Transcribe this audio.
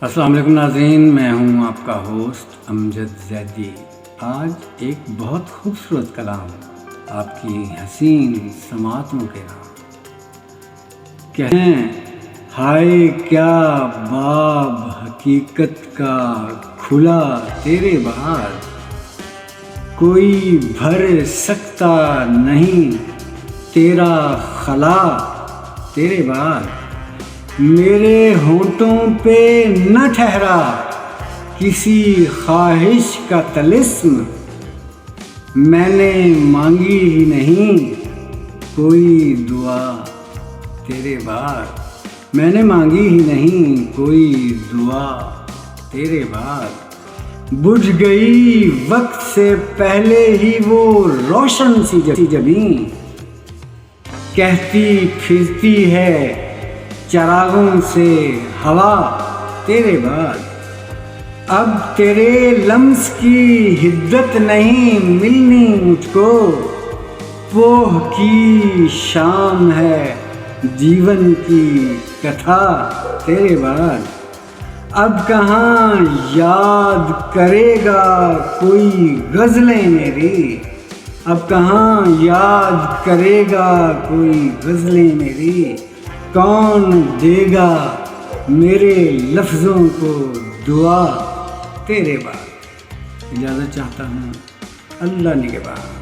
السلام علیکم ناظرین، میں ہوں آپ کا ہوسٹ امجد زیدی۔ آج ایک بہت خوبصورت کلام آپ کی حسین سماعتوں کے نام کہیں، ہائے کیا باب حقیقت کا کھلا تیرے بعد، کوئی بھر سکتا نہیں تیرا خلا تیرے بعد، میرے ہونٹوں پہ نہ ٹھہرا کسی خواہش کا طلسم، میں نے مانگی ہی نہیں کوئی دعا تیرے بعد، میں نے مانگی ہی نہیں کوئی دعا تیرے بعد، بجھ گئی وقت سے پہلے ہی وہ روشن سی جبیں، کہتی پھرتی ہے چراغوں سے ہوا تیرے بعد، اب تیرے لمس کی حدت نہیں ملنی مجھ کو، پوہ کی شام ہے جیون کی کتھا تیرے بعد، اب کہاں یاد کرے گا کوئی غزلیں میری، اب کہاں یاد کرے گا کوئی غزلیں میری، کون دے گا میرے لفظوں کو دعا تیرے بعد۔ اجازت چاہتا ہوں، اللہ نگہبان۔